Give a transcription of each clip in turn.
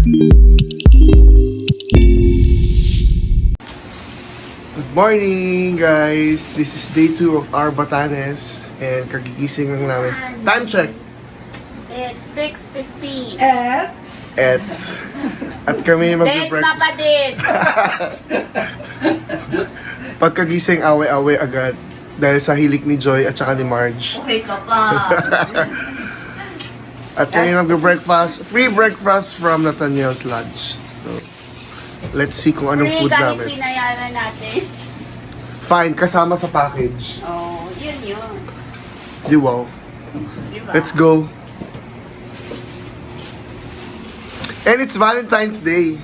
Good morning, guys! This is day 2 of our Batanes and kagigising lang namin. Time check! It's 6:15. At kami Dead mag-breakfast. Papa Dead. Pagkagising, away-away agad. Dahil sa hilik ni Joy at saka ni Marge. Okay ka pa. At kami mag-breakfast. Free breakfast from Nathaniel's Lodge. So, let's see kung anong food Kahit namin. binayaran natin. Fine, kasama sa package. Oh, yun. Di wow. Diba? Let's go. And it's Valentine's Day.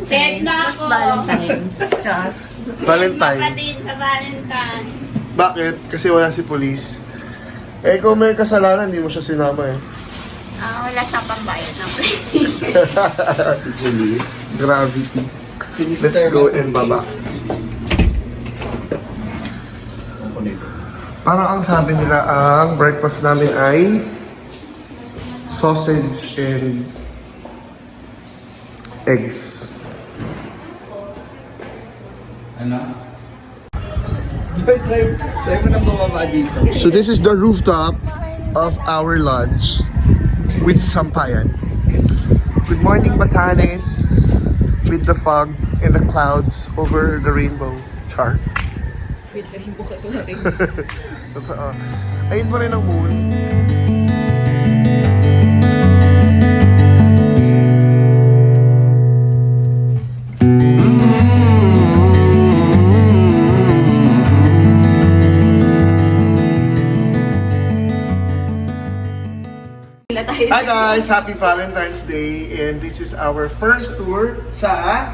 Dead na What's ako. Valentine's? Just. Valentine. Dead Papa Dead sa Valentine. Bakit? Kasi wala si police. Eh, kung may kasalanan, hindi mo siya sinama eh. Wala siyang pambayad ng Police. Gravity. Let's go and baba. Parang ang sabi nila, ang breakfast namin ay sausage and eggs. Ano? Try mo nang bumaba dito. So this is the rooftop of our lodge with sampayan. Good morning, Batanes, with the fog and the clouds over the rainbow. Char. Wait, rainbow ka to na rin. Totoo. Ayun pa rin ang moon. Hi guys! Happy Valentine's Day! And this is our first tour sa...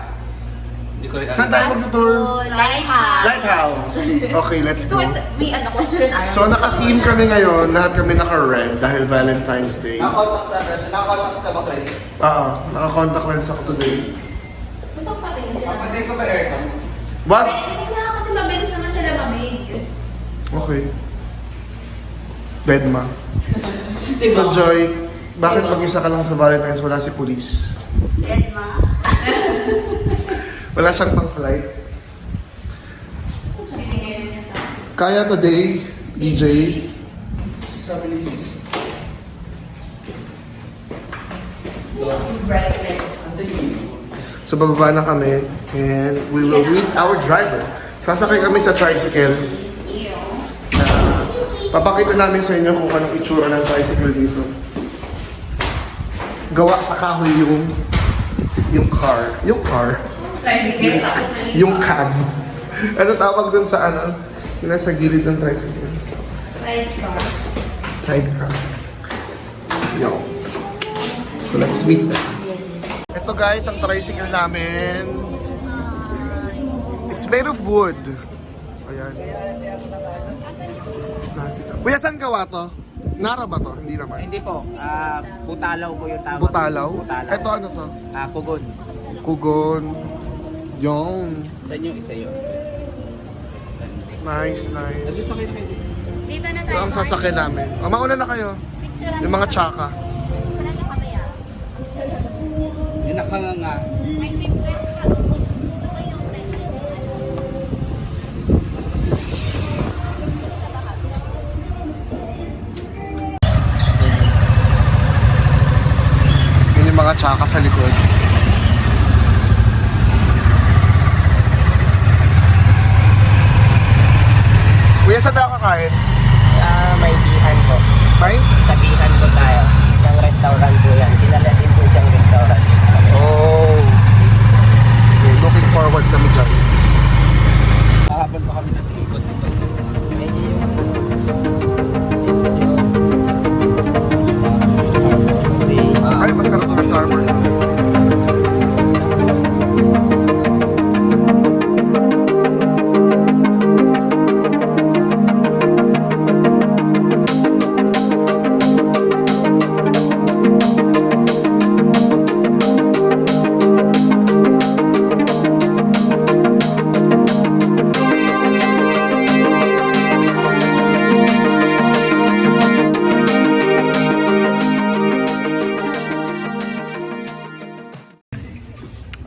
Hindi ko rin Saan tayo mag-tour? Lighthouse. Lighthouse! Okay, let's go. May question. So naka-theme kami ngayon, lahat kami naka-red dahil Valentine's Day. Nakakontacts ka ba, Chris? Oo, naka-contact lens ako today. Gusto ko patingin sila. Papatay ko ba aircon? What? Kasi mabilis naman siya lamamig. Okay. Bedma. So Joy, bakit mag-isa ka lang sa Valentine's? Wala si police. Dead ma. Wala siyang pang-flight. Kaya today, DJ. Sabi ni Sis. Bright red. So bababa na kami and we will meet our driver. Sasakay kami sa tricycle. Papakita namin sa inyo kung anong itsura ng tricycle dito. Gawa sa kahoy yung car. Yung car. Yung cab. Ano tawag dun sa ano? Yung nasa gilid ng tricycle. Sidecar. Sidecar. Yo. So let's meet them. Ito guys, ang tricycle namin. It's made of wood. Ayan. Kuya, saan gawa to? Nara ba to? Hindi naman. Hindi po. Butalaw po yung tawag. Butalaw? Butalaw. Ito ano to? Kugon. Kugon. Yung. Sa inyo, isa yun. Nice, nice. Nag-isakay na kayo dito. Dito na Ito tayo. ang sasakyan namin. O, mauna na kayo. Picturean Yung mga tsaka. Picturean niyo kami ah. Yung nakanganga. May seatbelt ka. Gusto ko yung Yun yung mga tsaka sa likod. Kuya, saan tayo kakain? May bihan po. May? Sa bihan po tayo. Isang restaurant po yan. Kilala din po siyang restaurant. Oh. Okay, looking forward kami dyan. Kahapon pa kami nag-ikot dito. Medyo yung... Ay, masarap na Starbucks.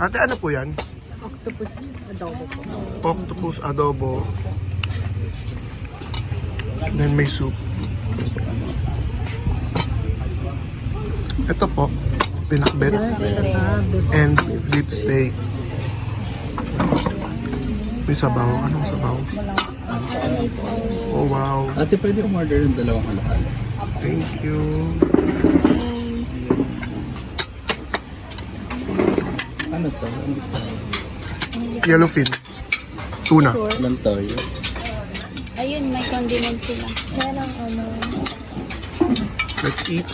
Ate, ano po yan? Octopus adobo po. Octopus adobo. Then may soup. Ito po, pinakbet and beef steak. May sabaw. Anong sabaw? Oh, wow. Ate, pwede umorder ng dalawang halo-halo. Thank you. Ano to? Ang gusto mo? Yellowfin. Tuna. Ilang toyo? Ayun, may condiments sila. Kaya lang ano. Let's eat.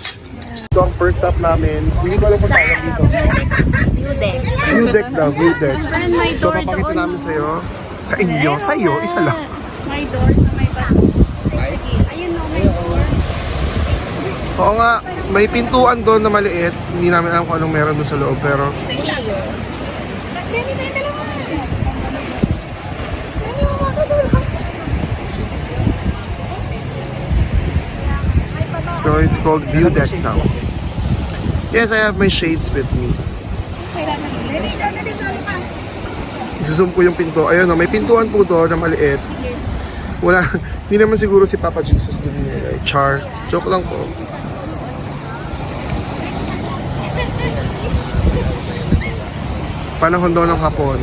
Ito ang first stop namin. Hindi ko alam kung tawag dito. View deck. View deck daw, view deck. And may So, door papakita doon. namin sa'yo. Sa inyo, sa'yo, isa lang. May door sa may Ayun no, may door. Oo nga, may pintuan doon na maliit. Hindi namin alam kung anong meron doon sa loob, pero so it's called View Deck now. Yes, I have my shades with me. Isuzoom ko yung pinto. Ayun, may pintuan po doon na maliit. Wala, hindi naman siguro si Papa Jesus doon nilagay. Char. Joke lang po. Panahon daw ng hapon.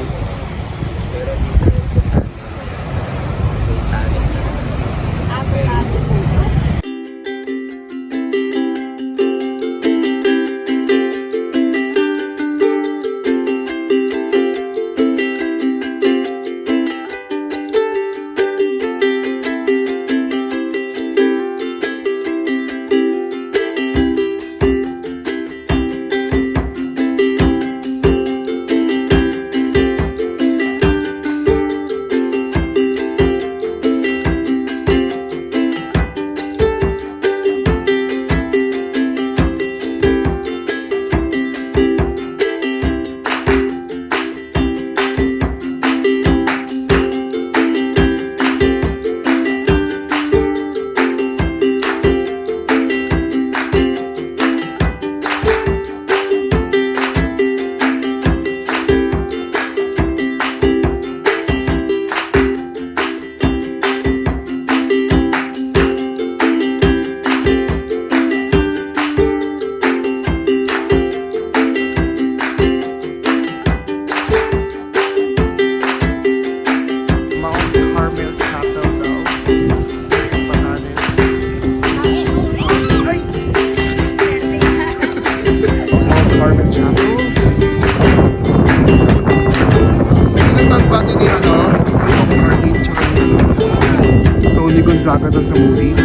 Gonzaga doon sa movie.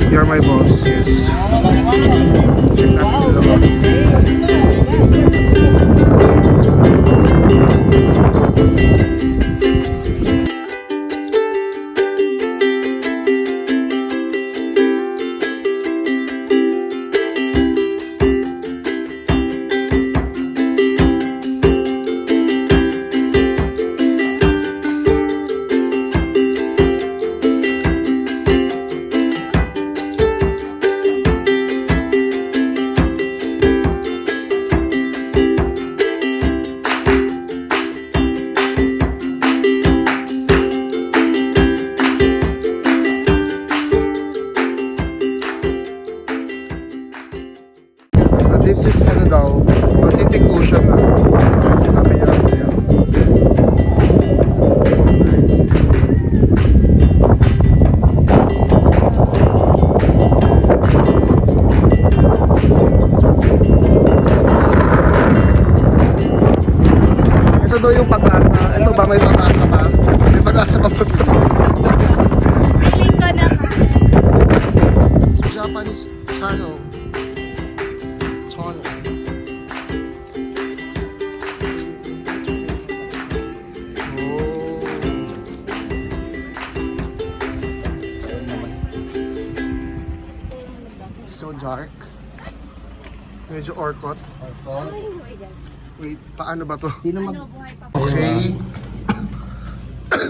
You're my boss, yes. Check natin dalawa. This is ano daw, Pacific Ocean na. Sabi niya lang yan. Nice. Ito daw yung pag-asa. Ito ba may pag-asa pa? May pag-asa pa po ito. Feeling ko na. Japanese channel. So dark. Medyo orkot. Wait, paano ba to? Sino mag... Okay.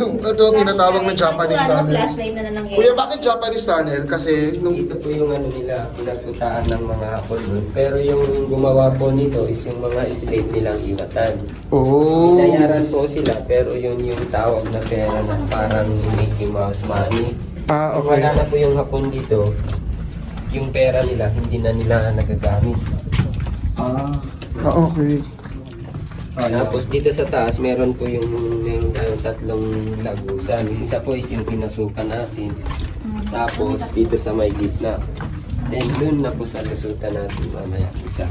ito ang tinatawag na Japanese tunnel. Flashlight na lang Kuya, bakit Japanese tunnel? Kasi nung... Ito po yung ano nila, pinagpuntaan ng mga Hapon doon. Pero yung gumawa po nito is yung mga slave nilang iwatan. Oh. Binayaran po sila, pero yun yung tawag na pera na parang Mickey Mouse money. Ah, Kung okay. wala na po yung Hapon dito, yung pera nila, hindi na nila nagagamit. Ah, okay. Tapos dito sa taas, meron tayong tatlong lagusan. Isa po is yung pinasukan natin. Tapos dito sa may gitna. Then dun na po sa lusutan natin mamaya isa.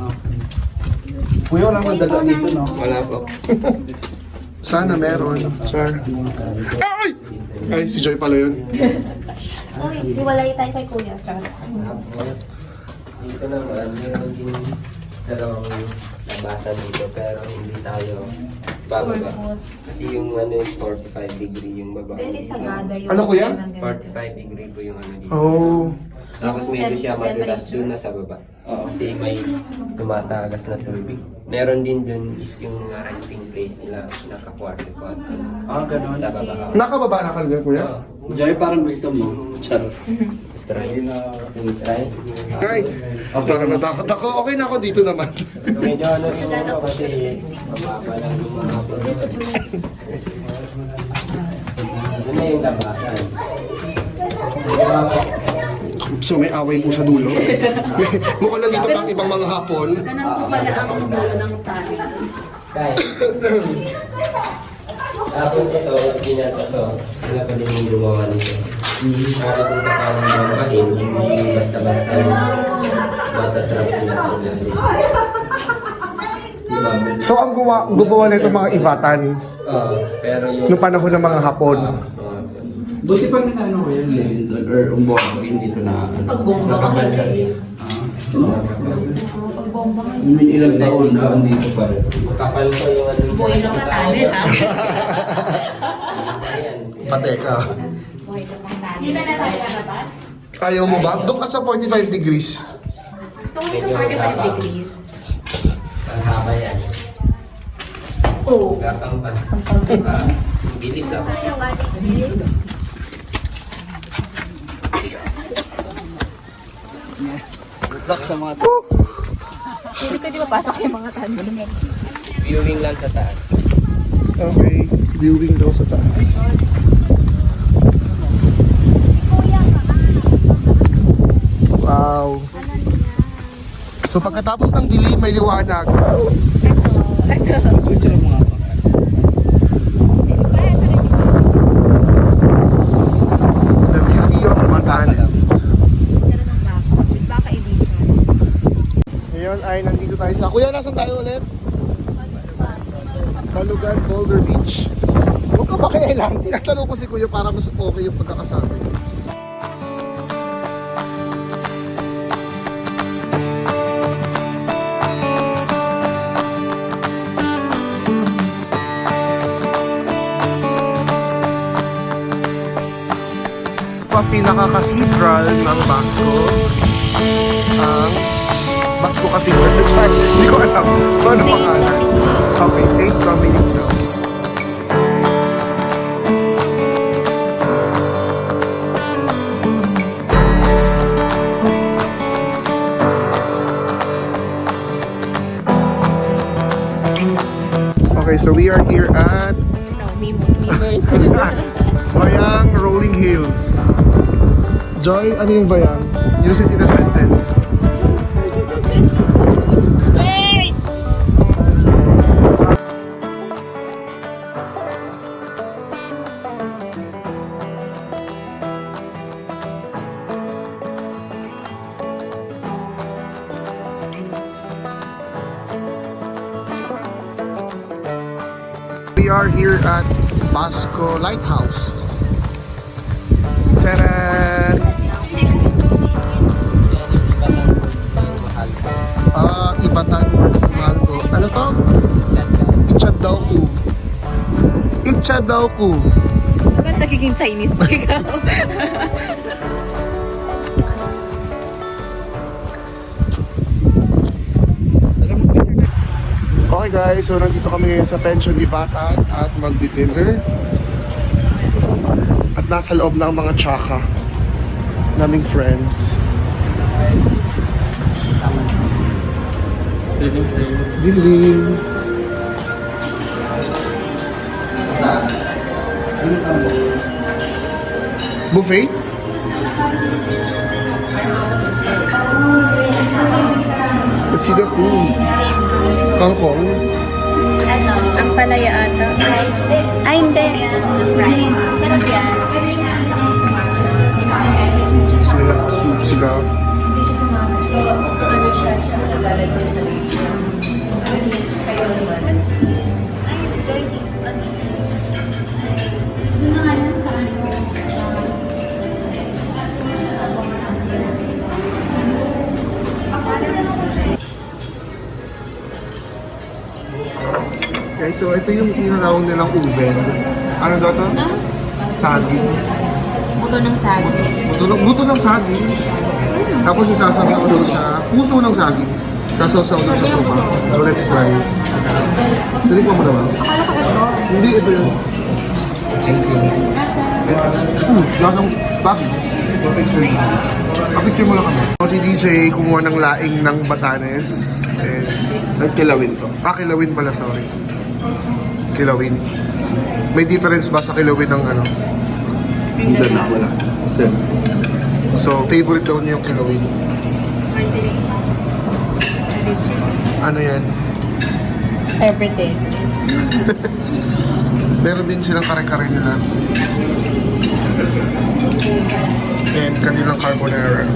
Kuya, wala mang daga dito, no? Wala po. Sana meron, sir. Ay! Ay, si Joy pala yun. Uy, hiwalay tayo kay Kuya. Trust. Tapos dito naman, meron din dalawang labasan dito pero hindi tayo bababa. Kasi yung ano yung 45 degree yung baba. Very sagada yung... Ano, Kuya? 45 degree po yung ano dito. Oh. Tapos medyo siya madulas dun na sa baba. Kasi may tumatagas na tubig. Meron din dun is yung resting place nila, naka-kwarto-kwarto. Ah, ganun. Sa baba. Nakababa na ka rin, Kuya? Joy, parang gusto mo. Charot. Let's try. Try. Ay, parang natakot ako. Okay na ako dito naman. Medyo ano siguro kasi mababa lang yung mga product. Yun na yung labasan. So may away po sa dulo. Mukhang nandito pang ibang mga hapon. Ganun po pala ang dulo ng tali. Kaya. Tapos ito, ginagawa to. Sila pa din yung gumawa nito. Para kung sakalang mabahin, hindi basta-basta matatrap sila sa ilalim. Diba? So ang gumawa nito mga ibatan Pero yung... noong panahon ng mga hapon. Buti pa na ano ko yung lilindol or umbong dito na ano. Pagbomba ka kasi. May ilang taon na andito pa rin. Kapal ko yung ano. Boy ng katanet, ha? Pateka. Boy ng katanet. Hindi na nakalabas? Ayaw mo ba? Doon ka sa 45 degrees. Gusto ko sa 45 degrees. Ang haba yan. Oo. Gapang pa. Bilis ako. Good luck sa mga Hindi ko di mapasok yung mga tanong. Viewing lang sa taas. Okay, viewing daw sa taas. Wow. So pagkatapos ng dilim, may liwanag. switch lang mga The beauty of Batanes. Baka edition. Ngayon ay nandito tayo sa... Kuya, nasan tayo ulit? Balugan, Boulder Beach. Huwag ka pakialam. Tinatanong ko si Kuya para mas okay yung pagkakasabi. Ang pinaka-cathedral ng Basco ang Basco Cathedral. Hindi ko alam kung ano pangalan. Okay, St. Dominic daw. Okay, so we are here at No, Mimers. Bayang Rolling Hills. Joy, ano yung bayang? Use it in a sentence. We are here at Basco Lighthouse. Taran! Ibatan versus Malco. Ano to? Ichadauku. Ichadauku. Bakit nagiging Chinese pa ikaw? Okay guys, so nandito kami ngayon sa Pension Ibatan at magdi-dinner. nasa loob ng mga tsaka naming friends. Good evening. Buffet? Let's see the food. Kangkong. Ano? Ang palaya ata. Ay, hindi. Fried. Sarap yan. Sila, soup sila. Ano siya? Lalagyan sa Doon na nga lang sa ano. Okay, so ito yung tinatawag nilang uven. Ano daw to? Saging. Buto ng saging. Buto ng saging. Tapos isasasaw doon sa puso ng saging. Sasaw-saw doon sa sopa. So let's try. Tinikman mo na ba? Akala ko ito. Hindi, ito yun. Lasang saging. Kapicture mo lang kami. Si DJ kumuha ng laing ng Batanes. And Nagkilawin to. kilawin pala, sorry. Kilawin. May difference ba sa kilawin ng ano? Hindi na, wala. Yes. So, favorite daw niya yung kilawin. Ano yan? Everything. Meron din silang kare-kare nila. And kanilang carbonara.